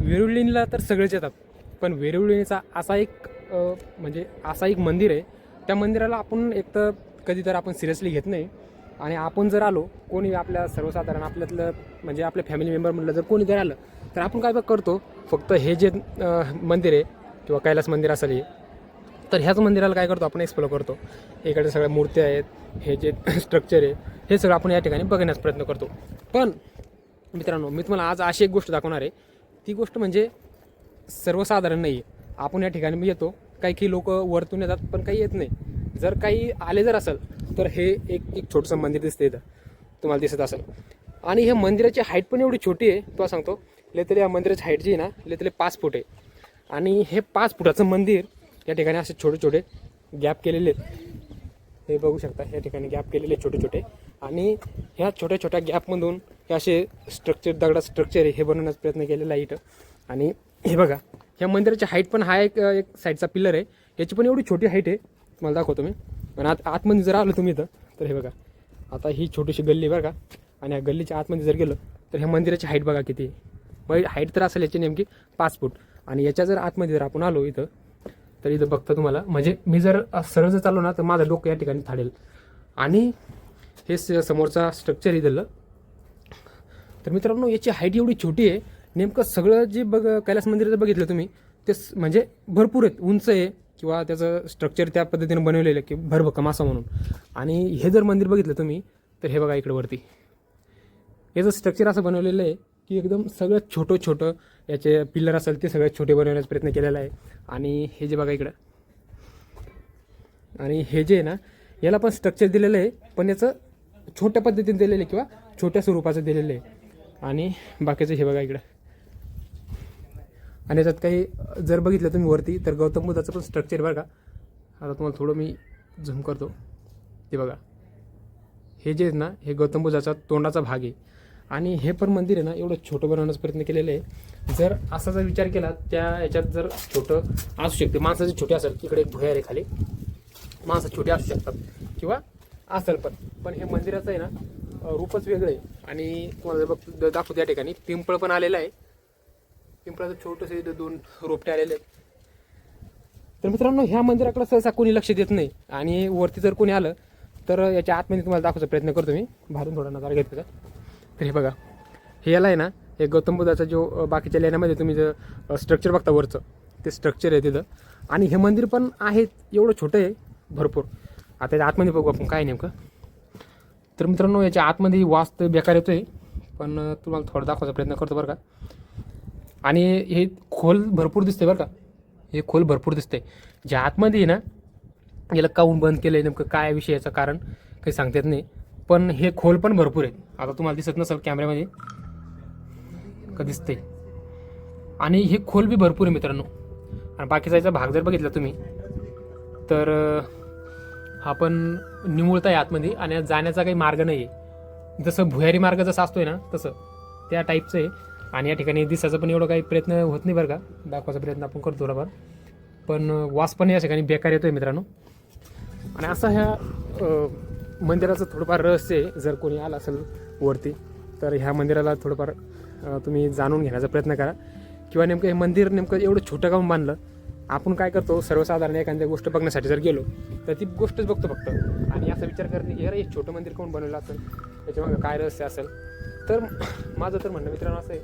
वेरुळलेणीला तर सगळेच येतात, पण वेरुळलेणीचा असा एक म्हणजे असा एक मंदिर आहे, त्या मंदिराला आपण एक तर कधी तर आपण सिरियसली घेत नाही. आणि आपण जर आलो कोणी आपल्या सर्वसाधारण आपल्यातलं म्हणजे आपल्या फॅमिली मेंबर म्हटलं जर कोणी जर आलं तर आपण काय करतो, फक्त हे जे मंदिर आहे किंवा कैलास मंदिर असेल हे, तर ह्याच मंदिराला काय करतो आपण एक्सप्लोर करतो. इकडे सगळ्या मूर्त्या आहेत, हे जे स्ट्रक्चर आहे हे सगळं आपण या ठिकाणी बघण्याचा प्रयत्न करतो. पण मित्रांनो, मी तुम्हाला आज अशी एक गोष्ट दाखवणार आहे, ती गोष्ट म्हणजे सर्वसाधारण नाही आहे. आपण या ठिकाणी मी येतो, काही लोक वरतून येतात पण काही येत नाही. जर काही आले जर असेल तर हे एक छोटंसं मंदिर दिसते इथं, तुम्हाला दिसत असेल. आणि हे मंदिराची हाईट पण एवढी छोटी आहे, तुला सांगतो तरी या मंदिराची हाईट जी आहे ना तरी 5 फूट आहे. आणि हे 5 फुटाचं मंदिर या ठिकाणी असे छोटे छोटे गॅप केलेले आहेत, हे बघू शकता. या ठिकाणी गॅप केलेले छोटे छोटे, आणि ह्या छोट्या छोट्या गॅपमधून हे असे दगडाचं स्ट्रक्चर आहे हे बनवण्याचा प्रयत्न केलेला आहे इथं. आणि हे बघा, ह्या मंदिराची हाईट पण हा एक साईडचा पिलर आहे, याची पण एवढी छोटी हाईट आहे, तुम्हाला दाखवतो मी. पण आतमध्ये जर आलो तुम्ही इथं तर हे बघा, आता ही छोटीशी गल्ली बरं का, आणि या गल्लीच्या आतमध्ये जर गेलो तर ह्या मंदिराची हाईट बघा किती आहे. मग हाईट तर असेल याची नेमकी 5 फूट. आणि याच्या जर आतमध्ये जर आपण आलो इथं तर इथं बघता तुम्हाला, म्हणजे मी जर सरळ जर चाललो ना तर माझं डोकं या ठिकाणी थाडेल. आणि हे समोरचा स्ट्रक्चर इथलं, तर मित्रांनो याची हाईट एवढी छोटी आहे, नेमकं सगळं जे कैलास मंदिर जर बघितलं तुम्ही ते म्हणजे भरपूर आहेत, उंच आहे किंवा त्याचं स्ट्रक्चर त्या पद्धतीनं बनवलेलं आहे की भरभक्कम असं म्हणून. आणि हे जर मंदिर बघितलं तुम्ही तर हे बघा इकडे वरती, याचं स्ट्रक्चर असं बनवलेलं आहे की एकदम सगळं छोटं छोटं, याचे पिलर असेल ते सगळ्यात छोटे बनवण्याचा प्रयत्न केलेला आहे. आणि हे जे बघा इकडं, आणि हे जे आहे ना याला पण स्ट्रक्चर दिलेलं आहे, पण याचं छोट्या पद्धतीने दिलेलं आहे किंवा छोट्या स्वरूपाचं दिलेलं आहे. आणि बाकीचं हे बघा इकडं, आणि याच्यात काही जर बघितलं तुम्ही वरती तर गौतम बुद्धाचं पण स्ट्रक्चर बघा. आता तुम्हाला थोडं मी झूम करतो, ते बघा, हे जे आहे ना हे गौतम बुद्धाचा तोंडाचा भाग आहे. आणि हे पण मंदिर आहे ना एवढं छोटं बनवण्याचा प्रयत्न केलेलं आहे. जर असा जर विचार केला त्या याच्यात जर छोटं असू शकते, माणसाची छोटी असेल, इकडे एक भुयार आहे खाली, माणसं छोटी असू शकतात किंवा असेल, पण हे मंदिराचं आहे ना रूपच वेगळं आहे. आणि तुम्हाला दाखवतो या ठिकाणी पिंपळ पण आलेलं आहे, पिंपळाचं छोटंसं इथं 2 रोपटे आलेले आहेत. तर मित्रांनो ह्या मंदिराकडे सहसा कोणी लक्ष देत नाही. आणि वरती जर कोणी आलं तर याच्या आतमध्ये तुम्हाला दाखवायचा प्रयत्न करतो मी, बाहेरून थोडा नजारा घेतो. तर हे बघा, हे याला आहे ना हे गौतम बुद्धाचा जो बाकीच्या लेण्यामध्ये तुम्ही जर स्ट्रक्चर बघता वरचं, ते स्ट्रक्चर आहे तिथं. आणि हे मंदिर पण आहे एवढं छोटं आहे भरपूर. आता त्याच्या आतमध्ये बघू आपण काय नेमकं. तर मित्रांनो याच्या आतमध्ये वास तर बेकार येतोय, पण तुम्हाला थोडं दाखवायचा प्रयत्न करतो बरं का. आणि हे खोल भरपूर दिसते बरं का, हे खोल भरपूर दिसते. ज्या आतमध्ये आहे ना याला काऊन बंद केलं आहे नेमकं काय विषय याचं कारण काही सांगता येत नाही, पण हे खोल पण भरपूर आहे. आता तुम्हाला दिसत नसेल कॅमेऱ्यामध्ये का दिसते. आणि हे खोल बी भरपूर आहे मित्रांनो. आणि बाकीचा याचा भाग जर बघितला तुम्ही तर हा पण निमुळता आहे आतमध्ये, आणि जाण्याचा काही मार्ग नाही आहे. जसं भुयारी मार्ग जसा असतोय ना तसं त्या टाईपचं आहे. आणि या ठिकाणी दिसायचा पण एवढं काही प्रयत्न होत नाही बरं का, दाखवायचा प्रयत्न आपण करतो थोडाफार, पण वास पण या ठिकाणी बेकार येतोय मित्रांनो. आणि असं ह्या मंदिराचं थोडंफार रहस्य आहे. जर कोणी आला असेल वरती तर ह्या मंदिराला थोडंफार तुम्ही जाणून घेण्याचा प्रयत्न करा. किंवा नेमकं हे मंदिर नेमकं एवढं छोटं काऊन बांधलं. आपण काय करतो सर्वसाधारण एखाद्या गोष्ट बघण्यासाठी जर गेलो तर ती गोष्टच बघतो फक्त, आणि असा विचार करणे की अरे हे छोटं मंदिर कोण बनवलं असेल, त्याच्यामागं काय रहस्य असेल. तर माझं तर म्हणणं मित्रांनो असं आहे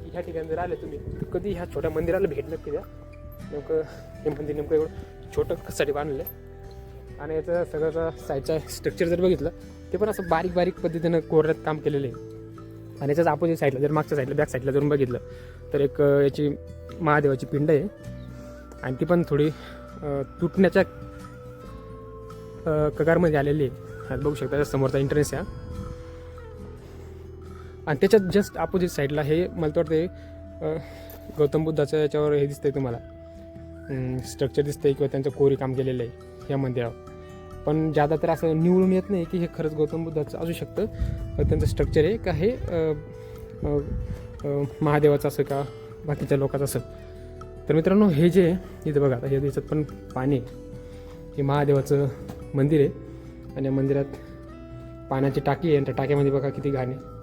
की ह्या ठिकाणी जर आले तुम्ही तर कधी ह्या छोट्या मंदिराला भेट नक्की द्या. नेमकं हे मंदिर नेमकं एवढं छोटं कशासाठी बांधलं आहे. आणि याचं सगळं साईडचा स्ट्रक्चर जर बघितलं ते पण असं बारीक बारीक पद्धतीनं कोरड्यात काम केलेलं आहे. आणि याच्याच अपोजिट साईडला जर मागच्या साईडला बॅक साईडला जर बघितलं तर एक याची महादेवाची पिंड आहे, आणि ती पण थोडी तुटण्याच्या कगारमध्ये आलेली आहे. बघू शकता समोरचा एंट्रन्स आहे. आणि त्याच्यात जस्ट अपोजिट साईडला हे मला तर वाटते गौतम बुद्धाचं याच्यावर हे दिसतंय तुम्हाला स्ट्रक्चर दिसतंय किंवा त्यांचं कोरी काम केलेलं आहे या मंदिरावर. पण ज्यादा तर असं निवडून येत नाही की हे खरंच गौतम बुद्धाचं असू शकतं, त्यांचं स्ट्रक्चर आहे का हे महादेवाचं असं का बाकीच्या लोकांचं असं. तर मित्रांनो हे जे इथं बघा, आता हे दिसत पण पाणी आहे, हे महादेवाचं मंदिर आहे. आणि या मंदिरात पाण्याची टाकी आहे, आणि त्या टाक्यामध्ये बघा किती घाण आहे.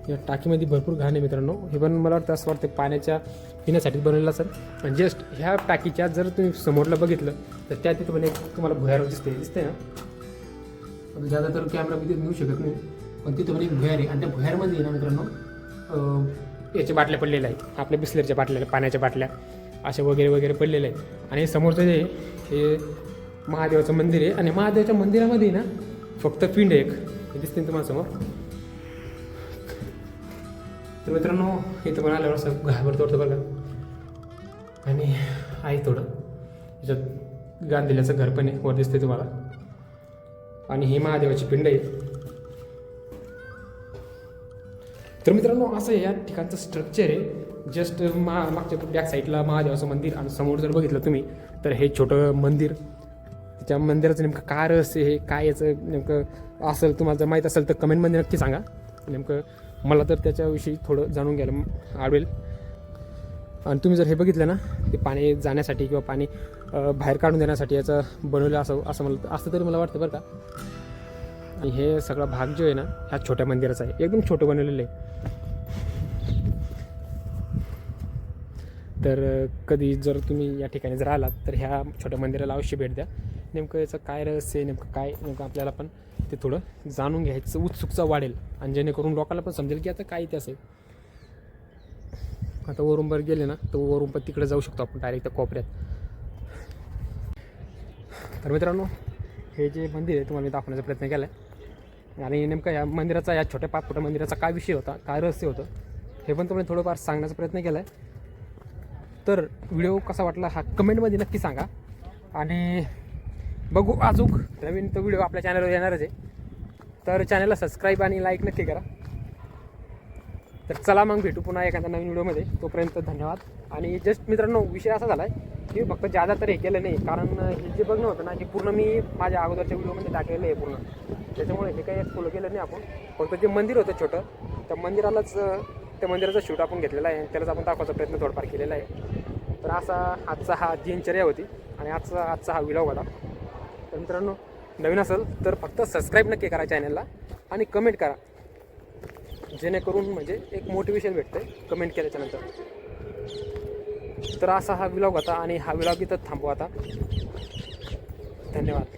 या टाकीमध्ये भरपूर घाण आहे मित्रांनो. हे पण मला वाटतं असं वाटतं पाण्याच्या पिण्यासाठीच बनवलेलं असेल. आणि जस्ट ह्या टाकीच्या जर तुम्ही समोरला बघितलं तर त्या तिथं पण एक तुम्हाला भुयार दिसते ना. आता ज्यादा तर कॅमेरामध्ये नेऊ शकत नाही, पण तिथं पण एक भुयार आहे. आणि त्या भुयारमध्ये ना मित्रांनो याच्या बाटल्या पडलेल्या आहेत, आपल्या बिस्लेरच्या बाटल्या, पाण्याच्या बाटल्या अशा वगैरे वगैरे पडलेल्या आहेत. आणि समोरचं जे हे महादेवाचं मंदिर आहे. आणि महादेवाच्या मंदिरामध्ये ना फक्त पिंड एक हे दिसते तुम्हाला समोर. तर मित्रांनो इथं पण आल्यावर असं घाबरतो वाटतं बघा. आणि आहे थोडं याच्यात गांधील्याचं घर पण आहे वर दिसते तुम्हाला. आणि ही महादेवाची पिंड आहे. तर मित्रांनो असं या ठिकाणचं स्ट्रक्चर आहे. जस्ट मागच्या बॅक साईडला महादेवाचं मंदिर आणि समोर जर बघितलं तुम्ही तर हे छोटं मंदिर. त्या मंदिराचं नेमकं काय रहस्य आहे, काय याचं नेमकं असेल तुम्हाला जर माहीत असेल तर कमेंटमध्ये नक्की सांगा. नेमकं मला तर त्याच्याविषयी थोडं जाणून घ्यायला आवडेल. आणि तुम्ही जर हे बघितलं ना ते पाणी जाण्यासाठी किंवा पाणी बाहेर काढून देण्यासाठी याचं बनवलं असं मला असं तरी मला वाटतं बरं का. आणि हे सगळा भाग जो आहे ना ह्या छोट्या मंदिराचा आहे, एकदम छोटं बनवलेलं आहे. तर कधी जर तुम्ही या ठिकाणी जर आलात तर ह्या छोट्या मंदिराला अवश्य भेट द्या. नेमकं याचं काय रहस्य आहे, नेमकं आपल्याला पण ते थोडं जाणून घ्यायचं उत्सुकता वाढेल. आणि जेणेकरून लोकांना पण समजेल की आता काय इतिहास आहे. आता वरूनवर गेले ना तर वरून पण तिकडे जाऊ शकतो आपण डायरेक्ट त्या कोपऱ्यात. तर मित्रांनो हे जे मंदिर आहे तुम्हाला मी दाखवण्याचा प्रयत्न केला आहे. आणि नेमकं या मंदिराचा, या छोट्या 5 फुटा मंदिराचा काय विषय होता, काय रहस्य होतं हे पण तुम्हाला थोडंफार सांगण्याचा प्रयत्न केला आहे. तर व्हिडिओ कसा वाटला हा कमेंटमध्ये नक्की सांगा. आणि बघू अजून नवीन तो व्हिडिओ आपल्या चॅनलवर येणारच आहे. तर चॅनलला सबस्क्राईब आणि लाईक नक्की करा. तर चला मग भेटू पुन्हा एखाद्या नवीन व्हिडिओमध्ये. तोपर्यंत धन्यवाद. आणि जस्ट मित्रांनो विषय असा झाला आहे की फक्त जादा तर हे केलं नाही, कारण हे जे बघणं होतं ना हे पूर्ण मी माझ्या अगोदरच्या व्हिडिओमध्ये टाकलेलं आहे पूर्ण. त्याच्यामुळे हे काही फॉलो केलं नाही आपण. फक्त जे मंदिर होतं छोटं त्या मंदिराचा शूट आपण घेतलेला आहे, त्यालाच आपण दाखवायचा प्रयत्न थोडाफार केलेला आहे. तर असा आजचा हा दिनचर्या होती आणि आजचा हा व्लॉग होता. तर मित्रांनो नवीन असेल तर फक्त सबस्क्राईब नक्की करा चॅनलला आणि कमेंट करा, जेणेकरून म्हणजे एक मोटिवेशन भेटतं आहे कमेंट केल्याच्यानंतर. तर असा हा व्लॉग होता आणि हा व्लॉग इथं थांबवा आता. धन्यवाद.